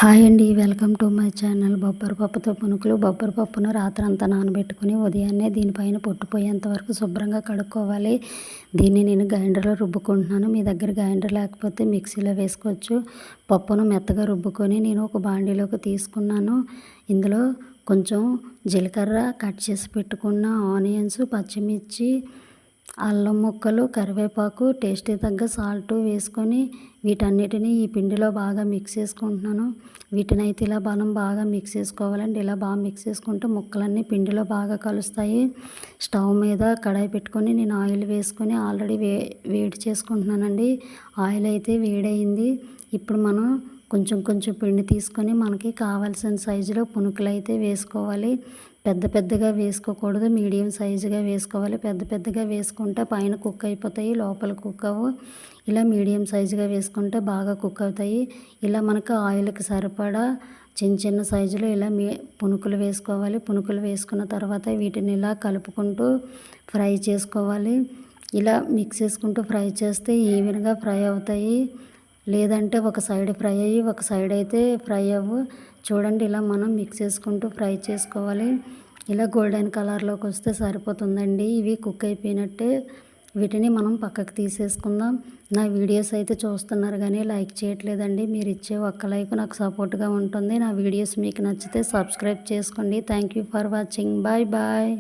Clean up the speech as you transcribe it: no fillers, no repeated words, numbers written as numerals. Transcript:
Hi అండి, welcome to my channel. బొబ్బరి పప్పుతో పునుకులు. బొబ్బరి పప్పును రాత్రంతా నానబెట్టుకుని ఉదయాన్నే దీనిపైన పొట్టుపోయేంత వరకు శుభ్రంగా కడుక్కోవాలి. దీన్ని నేను గ్రైండర్లో రుబ్బుకుంటున్నాను. మీ దగ్గర గ్రైండర్ లేకపోతే మిక్సీలో వేసుకోవచ్చు. పప్పును మెత్తగా రుబ్బుకొని నేను ఒక బాండీలోకి తీసుకున్నాను. ఇందులో కొంచెం జీలకర్ర, కట్ చేసి పెట్టుకున్న ఆనియన్స్, పచ్చిమిర్చి, అల్లం ముక్కలు, కరివేపాకు, టేస్ట్కి తగ్గ సాల్ట్ వేసుకొని వీటన్నిటిని ఈ పిండిలో బాగా మిక్స్ చేసుకుంటున్నాను. వీటినైతే ఇలా మనం బాగా మిక్స్ చేసుకోవాలండి. ఇలా బాగా మిక్స్ చేసుకుంటే ముక్కలన్నీ పిండిలో బాగా కలుస్తాయి. స్టవ్ మీద కడాయి పెట్టుకొని నేను ఆయిల్ వేసుకొని ఆల్రెడీ వేడి చేసుకుంటున్నానండి. ఆయిల్ అయితే వేడయింది. ఇప్పుడు మనం కొంచెం కొంచెం పిండి తీసుకొని మనకి కావాల్సిన సైజులో పునుకులు అయితే వేసుకోవాలి. పెద్ద పెద్దగా వేసుకోకూడదు, మీడియం సైజుగా వేసుకోవాలి. పెద్ద పెద్దగా వేసుకుంటే పైన కుక్ అయిపోతాయి, లోపల కుక్ అవ్వవు. ఇలా మీడియం సైజుగా వేసుకుంటే బాగా కుక్ అవుతాయి. ఇలా మనకు ఆయిల్కి సరిపడా చిన్న చిన్న సైజులో ఇలా పునుకులు వేసుకోవాలి. పునుకులు వేసుకున్న తర్వాత వీటిని ఇలా కలుపుకుంటూ ఫ్రై చేసుకోవాలి. ఇలా మిక్స్ చేసుకుంటూ ఫ్రై చేస్తే ఈవెన్గా ఫ్రై అవుతాయి. లేదంటే ఒక సైడ్ ఫ్రై అయ్యి ఒక సైడ్ అయితే ఫ్రై అవ్వు. చూడండి, ఇలా మనం మిక్స్ చేసుకుంటూ ఫ్రై చేసుకోవాలి. ఇలా గోల్డెన్ కలర్లోకి వస్తే సరిపోతుందండి. ఇవి కుక్ అయిపోయినట్టే. వీటిని మనం పక్కకు తీసేసుకుందాం. నా వీడియోస్ అయితే చూస్తున్నారు కానీ లైక్ చేయట్లేదండి. మీరు ఇచ్చే ఒక్క లైక్ నాకు సపోర్ట్గా ఉంటుంది. నా వీడియోస్ మీకు నచ్చితే సబ్స్క్రైబ్ చేసుకోండి. Thank you for watching. Bye bye.